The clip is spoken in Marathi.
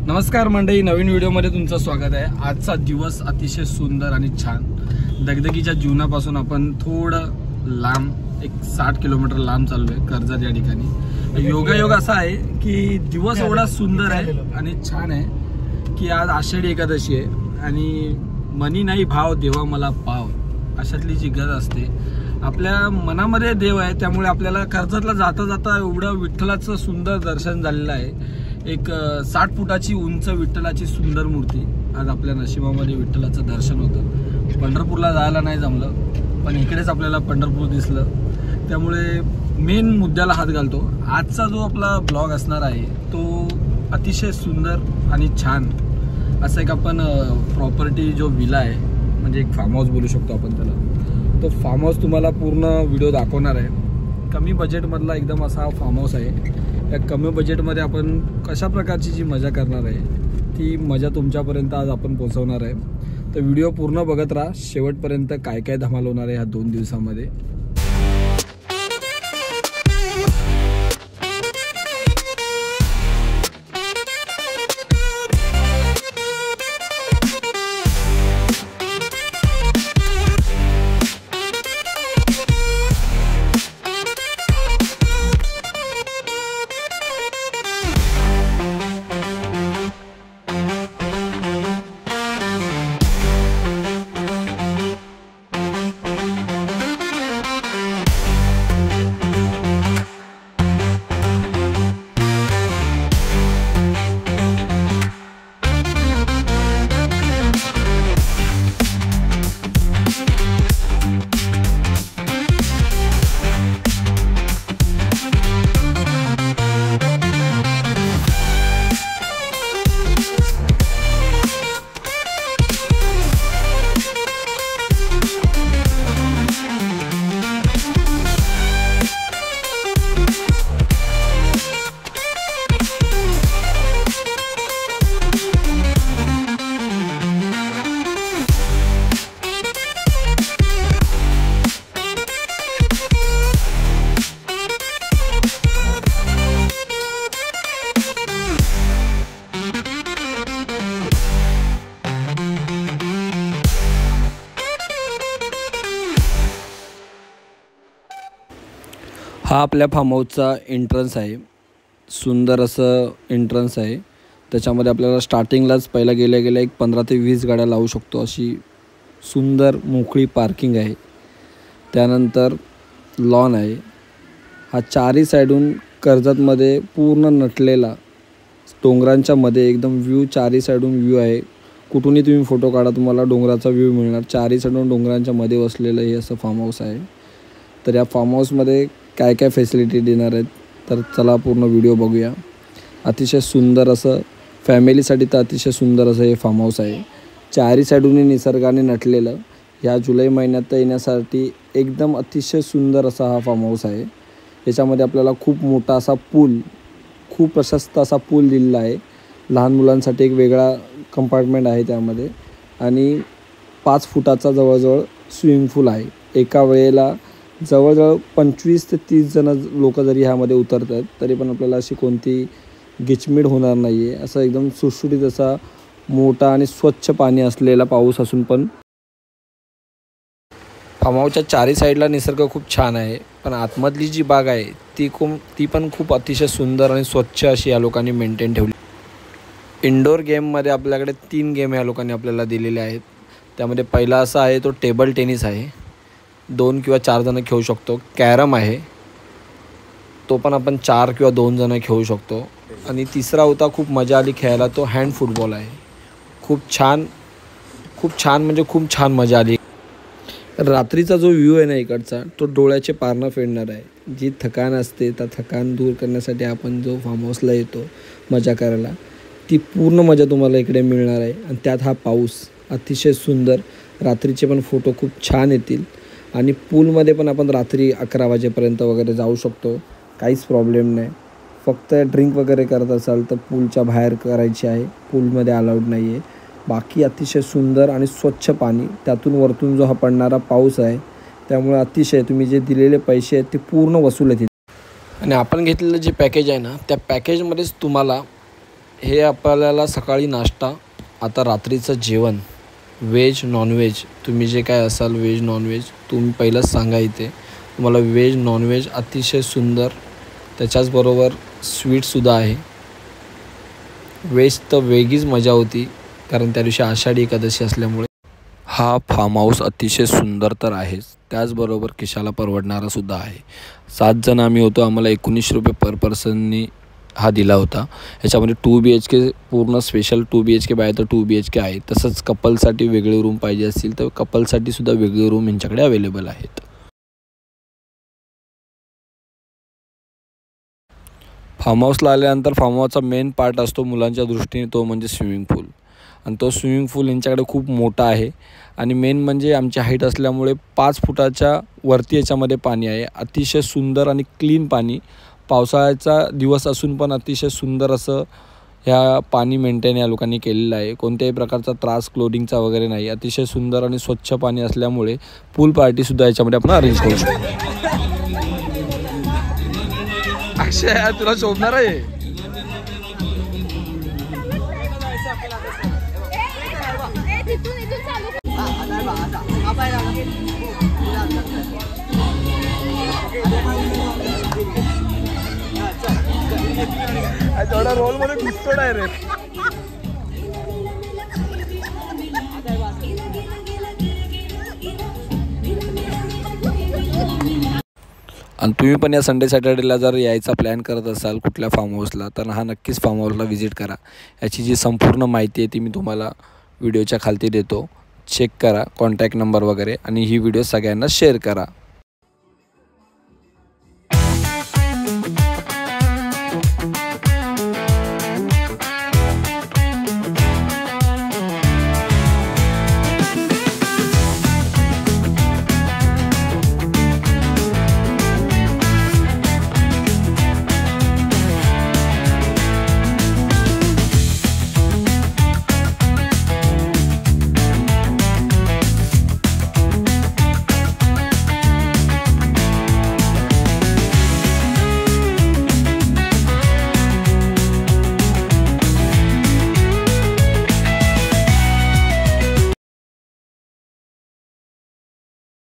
नमस्कार मंडळी, नवीन व्हिडिओमध्ये तुमचं स्वागत आहे। आजचा दिवस अतिशय सुंदर आणि छान। दगदगीच्या जीवनापासून आपण थोडं लांब, एक 60 किलोमीटर लांब चाललोय कर्जत या ठिकाणी। योगायोग असा आहे की दिवस एवढा सुंदर आहे आणि छान आहे की आज आषाढी एकादशी आहे आणि मनी नाही भाव देवा मला पाव, अशातली जी गरज असते। आपल्या मनामध्ये देव आहे, त्यामुळे आपल्याला कर्जतला जाता जाता एवढं विठ्ठलाचं सुंदर दर्शन झालेलं आहे। एक 60 फुटाची उंच विठ्ठलाची सुंदर मूर्ती। आज आपल्या नशिबामध्ये विठ्ठलाचं दर्शन होतं। पंढरपूरला जायला नाही जमलं, पण इकडेच आपल्याला पंढरपूर दिसलं, त्यामुळे मेन मुद्द्याला हात घालतो। आजचा जो आपला ब्लॉग असणार आहे तो अतिशय सुंदर आणि छान असं एक आपण प्रॉपर्टी जो विला आहे, म्हणजे एक फार्म हाऊस बोलू शकतो आपण त्याला। तो फार्म हाऊस तुम्हाला पूर्ण व्हिडिओ दाखवणार आहे। कमी बजेटमधला एकदम असा फार्म हाऊस आहे। या कमी बजेटमध्ये आपण कशा प्रकारची जी मजा करणार आहे ती मजा तुमच्यापर्यंत आज आपण पोहोचवणार आहे। तर व्हिडिओ पूर्ण बघत राहा शेवटपर्यंत, काय काय धमाल होणार आहे ह्या 2 दिवसामध्ये। हा आपल्या फार्म हाऊसचा एंट्रन्स आहे। सुंदर असं एंट्रन्स आहे। त्याच्यामध्ये आपल्याला स्टार्टिंगलाच पहिला गेल्या गेल्या एक 15 ते 20 गाड्या लावू शकतो, अशी सुंदर मोकळी पार्किंग आहे। त्यानंतर लॉन आहे। हा चारही साईडून कर्जतमध्ये पूर्ण नटलेला डोंगरांच्या मध्ये एकदम व्ह्यू, चारही साईडून व्ह्यू आहे। कुठूनही तुम्ही फोटो काढा तुम्हाला डोंगराचा व्ह्यू मिळणार। चारही साईडून डोंगरांच्या मध्ये वसलेलं हे असं फार्म हाऊस आहे। तर या फार्म हाऊसमध्ये काय काय फॅसिलिटी देणार आहेत तर चला पूर्ण व्हिडिओ बघूया। अतिशय सुंदर असं फॅमिलीसाठी तर अतिशय सुंदर असं हे फार्म हाऊस आहे। चारही साईडून निसर्गाने नटलेलं, ह्या जुलै महिन्यात येण्यासाठी एकदम अतिशय सुंदर असा हा फार्म हाऊस आहे। याच्यामध्ये आपल्याला खूप मोठा असा पूल, खूप प्रशस्त असा पूल दिलेला आहे। लहान मुलांसाठी एक वेगळा कंपार्टमेंट आहे त्यामध्ये, आणि 5 फुटाचा जवळजवळ स्विमिंग पूल आहे। एका वेळेला जवळजवळ 25 ते 30 जण लोक जरी ह्यामध्ये उतरतात तरी पण आपल्याला अशी कोणती गिचमीड होणार नाही आहे। असं एकदम सुटसुटीत असा मोठा आणि स्वच्छ पाणी असलेला पाऊस असून पण फार्म हाऊसच्या चारही साईडला निसर्ग खूप छान आहे, पण आतमधली जी बाग आहे ती पण खूप अतिशय सुंदर आणि स्वच्छ अशी या लोकांनी मेंटेन ठेवली। इंडोर गेममध्ये आपल्याकडे 3 गेम या लोकांनी आपल्याला दिलेले आहेत। त्यामध्ये पहिला असा आहे तो टेबल टेनिस आहे, 2 किंवा 4 जण खेळू शकतो। कॅरम आहे, तो पण आपण 4 किंवा 2 जण खेळू शकतो। आणि तिसरा होता, खूप मजा आली खेळायला, तो हँड फुटबॉल आहे। खूप छान म्हणजे खूप छान मजा आली। रात्रीचा जो व्ह्यू आहे ना इकडचा, तो डोळ्याचे पारणं फेडणार आहे। जी थकान असते त्या थकान दूर करण्यासाठी आपण जो फार्म हाऊसला येतो मजा करायला, ती पूर्ण मजा तुम्हाला इकडे मिळणार आहे। आणि त्यात हा पाऊस अतिशय सुंदर, रात्रीचे पण फोटो खूप छान येतील। आणि पूलमध्ये पण आपण रात्री 11 वाजेपर्यंत वगैरे जाऊ शकतो, काहीच प्रॉब्लेम नाही। फक्त ड्रिंक वगैरे करत असाल तर पूलच्या बाहेर करायची आहे, पूलमध्ये अलाउड नाही आहे। बाकी अतिशय सुंदर आणि स्वच्छ पाणी, त्यातून वरतून जो हा पडणारा पाऊस आहे त्यामुळे अतिशय तुम्ही जे दिलेले पैसे आहेत ते पूर्ण वसूल येतील। आणि आपण घेतलेलं जे पॅकेज आहे ना, त्या पॅकेजमध्येच तुम्हाला हे आपल्याला सकाळी नाश्ता. आता रात्रीचं जेवण व्हेज नॉनव्हेज तुम्ही जे काय असाल व्हेज नॉनव्हेज तुम्ही पहिलंच सांगा. इथे तुम्हाला व्हेज नॉनव्हेज अतिशय सुंदर, त्याच्याचबरोबर स्वीटसुद्धा आहे. व्हेज तर वेगळीच मजा होती कारण त्या दिवशी आषाढी एकादशी असल्यामुळे. हा फार्म हाऊस अतिशय सुंदर तर आहेच, त्याचबरोबर खिशाला परवडणारासुद्धा आहे. 7 जण आम्ही होतो, आम्हाला 19 रुपये पर पर्सननी हा दिला होता. ह्याच्यामध्ये 2 BHK पूर्ण स्पेशल 2 BHK बाय तर 2 BHK आहे. तसंच कपलसाठी वेगळे रूम पाहिजे असतील तर कपलसाठी सुद्धा वेगळे रूम यांच्याकडे अवेलेबल आहेत. फार्म हाऊसला आल्यानंतर फार्म हाऊसचा मेन पार्ट असतो मुलांच्या दृष्टीने, तो म्हणजे स्विमिंग पूल. आणि तो स्विमिंग पूल यांच्याकडे खूप मोठा आहे. आणि मेन म्हणजे आमची हाईट असल्यामुळे 5 फुटाच्या वरती याच्यामध्ये पाणी आहे. अतिशय सुंदर आणि क्लीन पाणी. पावसाळ्याचा दिवस असून पण अतिशय सुंदर असं ह्या पाणी मेंटेन या लोकांनी केलेलं आहे. कोणत्याही प्रकारचा त्रास क्लोरिनचा वगैरे नाही. अतिशय सुंदर आणि स्वच्छ पाणी असल्यामुळे पूल पार्टीसुद्धा याच्यामध्ये आपण अरेंज करू शकतो. अक्षय तुला शोभणार आहे. थोडा रोल मध्ये घुसतो डायरेक्ट. आणि तुम्ही पण या संडे सॅटर्डेला जर यायचा प्लॅन करत असाल कुठल्या फार्म हाऊसला तर हा नक्कीच फार्म हाऊसला व्हिजिट करा. याची जी संपूर्ण माहिती आहे ती मी तुम्हाला व्हिडिओच्या खालती देतो. चेक करा कॉन्टॅक्ट नंबर वगैरे आणि ही व्हिडिओ सगळ्यांना शेअर करा.